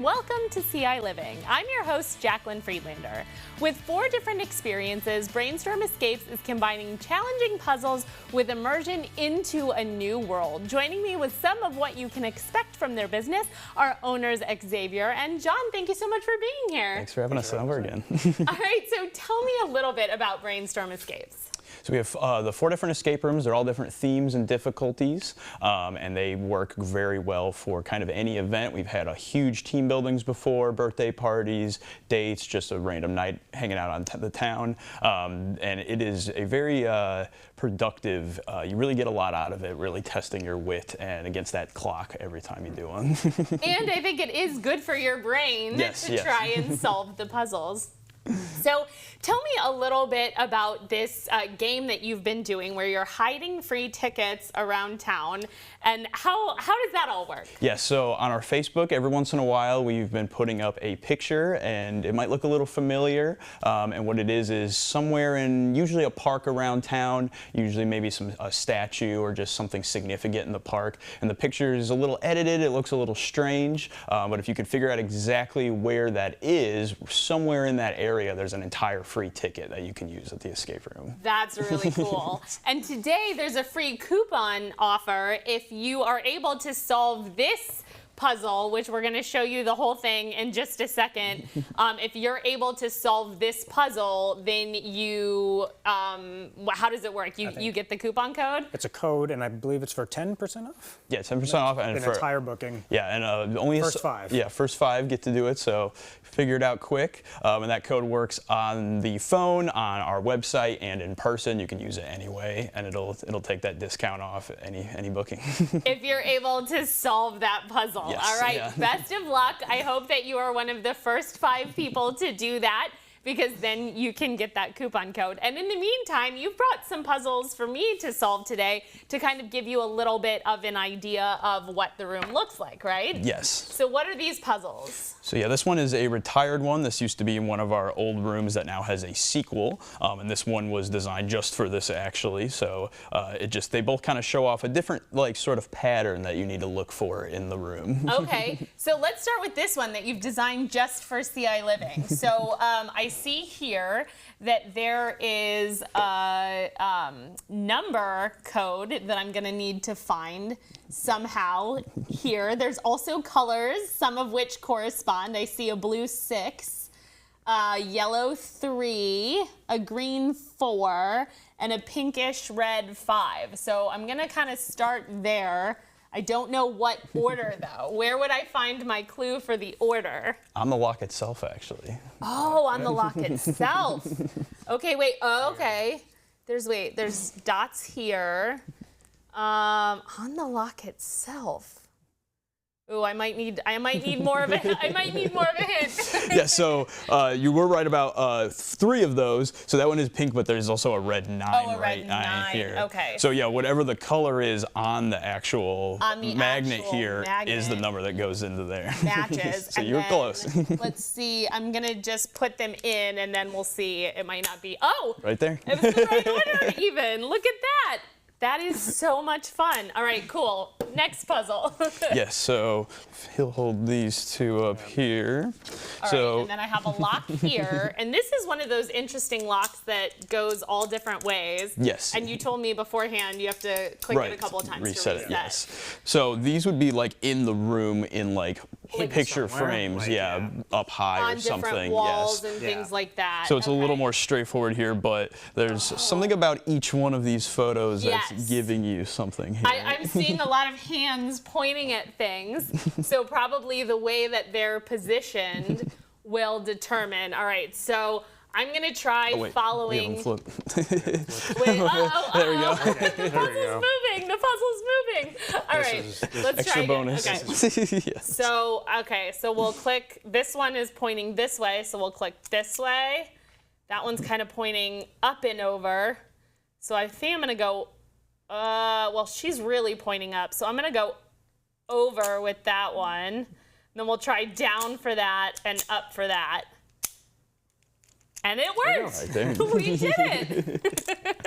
Welcome to ciLiving. I'm your host, Jaclyn Friedlander. With 4 different experiences, Brainstorm Escapes is combining challenging puzzles with immersion into a new world. Joining me with some of what you can expect from their business are owners Xavier and John. Thank you so much for being here. Thanks for having us over again. All right, so tell me a little bit about Brainstorm Escapes. So we have the 4 different escape rooms. They're all different themes and difficulties, and they work very well for kind of any event. We've had a huge team buildings before, birthday parties, dates, just a random night hanging out on the town, and it is a very productive, you really get a lot out of it, really testing your wit and against that clock every time you do one. And I think it is good for your brain to try and solve the puzzles. So tell me a little bit about this game that you've been doing where you're hiding free tickets around town, and how does that all work? Yeah, so on our Facebook, every once in a while we've been putting up a picture, and it might look a little familiar, and what it is somewhere in usually a park around town, usually maybe a statue or just something significant in the park, and the picture is a little edited, it looks a little strange, but if you could figure out exactly where that is, somewhere in that area there's an entire free ticket that you can use at the escape room. That's really cool. And today there's a free coupon offer if you are able to solve this puzzle, which we're going to show you the whole thing in just a second. If you're able to solve this puzzle, then you, how does it work? You get the coupon code? It's a code, and I believe it's for 10% off? Yeah, 10% off. And an entire booking. Yeah, and only first 5. Yeah, first 5 get to do it, so figure it out quick. And that code works on the phone, on our website, and in person. You can use it anyway, and it'll take that discount off any booking. If you're able to solve that puzzle. Yes, all right, yeah. Best of luck. I hope that you are one of the first 5 people to do that, because then you can get that coupon code. And in the meantime, you've brought some puzzles for me to solve today to kind of give you a little bit of an idea of what the room looks like, right? Yes. So what are these puzzles? So yeah, this one is a retired one. This used to be in one of our old rooms that now has a sequel, and this one was designed just for this actually. So they both kind of show off a different sort of pattern that you need to look for in the room. Okay, so let's start with this one that you've designed just for ciLiving. So I see here that there is a number code that I'm going to need to find somehow here. There's also colors, some of which correspond. I see a blue 6, yellow 3, a green 4, and a pinkish red 5. So I'm going to kind of start there. I don't know what order, though. Where would I find my clue for the order? On the lock itself, actually. Oh, on the lock itself. Okay, wait. Oh, okay. There's dots here. On the lock itself. Ooh, I might need more of a hint. Yeah, so you were right about 3 of those. So that one is pink, but there's also a red 9 here. Okay. So yeah, whatever the color is on the actual magnet here is the number that goes into there. Matches. So you were close. Let's see. I'm gonna just put them in, and then we'll see. It might not be. Oh, right there. It was the right order even. Look at that. That is so much fun. All right, cool. Next puzzle. Yes, so he'll hold these 2 up here. All right, and then I have a lock here. And this is one of those interesting locks that goes all different ways. Yes. And you told me beforehand you have to click it a couple of times reset to reset. It, yes. So these would be in the room in picture frames, up high on or something. Different walls and things like that. So it's a little more straightforward here, but there's something about each one of these photos that's giving you something here. I'm seeing a lot of hands pointing at things, so probably the way that they're positioned will determine. All right, so I'm going to try following. We flip. Wait, there we go. The puzzle's moving. The puzzle's moving. All right, let's try extra bonus. Okay. Yes. So, so we'll click. This one is pointing this way, so we'll click this way. That one's kind of pointing up and over. So I think I'm going to go, well, she's really pointing up, so I'm going to go over with that one. Then we'll try down for that and up for that. And it worked. Right, we did it.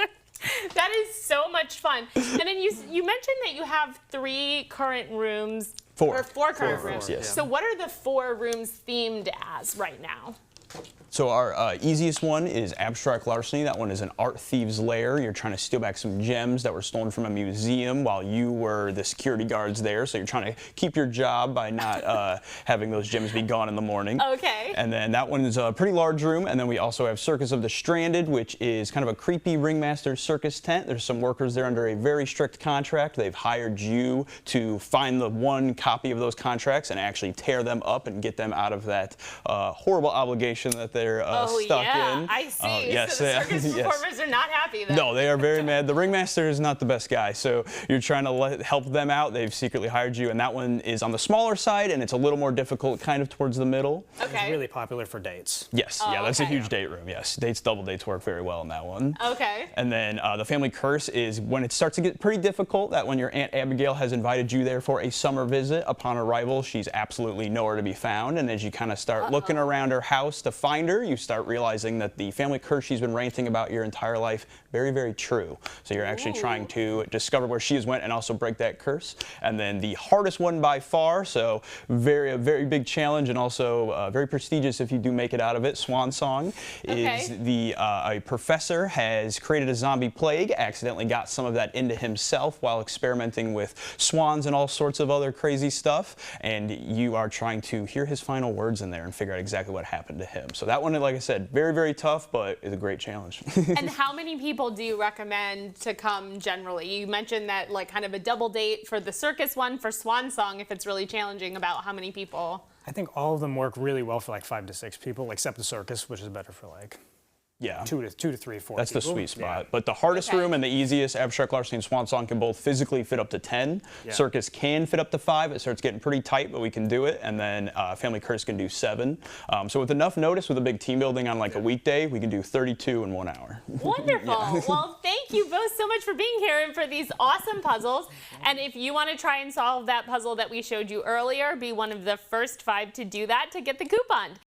That is so much fun. And then you mentioned that you have 3 current rooms Four. Or four current rooms. Yes. So what are the 4 rooms themed as right now? So our easiest one is abstract larceny. That one is an art thief's lair. You're trying to steal back some gems that were stolen from a museum while you were the security guards there. So you're trying to keep your job by not having those gems be gone in the morning. Okay. And then that one is a pretty large room. And then we also have Circus of the Stranded, which is kind of a creepy ringmaster circus tent. There's some workers there under a very strict contract. They've hired you to find the one copy of those contracts and actually tear them up and get them out of that horrible obligation that they're stuck in. I see. Yes, so the circus yes. performers are not happy then. No, they are very mad. The ringmaster is not the best guy, so you're trying to help them out. They've secretly hired you, and that one is on the smaller side, and it's a little more difficult, kind of towards the middle. Okay. It's really popular for dates. Yes, Oh, yeah, that's a okay. huge date room. Yes, double dates work very well in that one. Okay. And then the family curse is when it starts to get pretty difficult, that when your Aunt Abigail has invited you there for a summer visit, upon arrival, she's absolutely nowhere to be found. And as you kind of start looking around her house to find her, you start realizing that the family curse she's been ranting about your entire life, very, very true. So you're actually trying to discover where she has went and also break that curse. And then the hardest one by far, so a very big challenge and also very prestigious if you do make it out of it, Swan Song, is a professor has created a zombie plague, accidentally got some of that into himself while experimenting with swans and all sorts of other crazy stuff, and you are trying to hear his final words in there and figure out exactly what happened to him. So that one, like I said, very tough, but is a great challenge. And how many people do you recommend to come generally? You mentioned that like kind of a double date for the circus one, for Swan Song, if it's really challenging, about how many people? I think all of them work really well for like 5 to 6 people, except the circus, which is better for like Yeah. 2 to 3, 4 That's the people. sweet spot. Yeah. But the hardest Okay. room and the easiest, abstract larceny and Swan Song, can both physically fit up to 10. Yeah. Circus can fit up to 5. It starts getting pretty tight, but we can do it. And then Family Curse can do 7. So with enough notice, with a big team building on like a weekday, we can do 32 in 1 hour. Wonderful. Well, thank you both so much for being here and for these awesome puzzles. And if you want to try and solve that puzzle that we showed you earlier, be one of the first 5 to do that to get the coupon.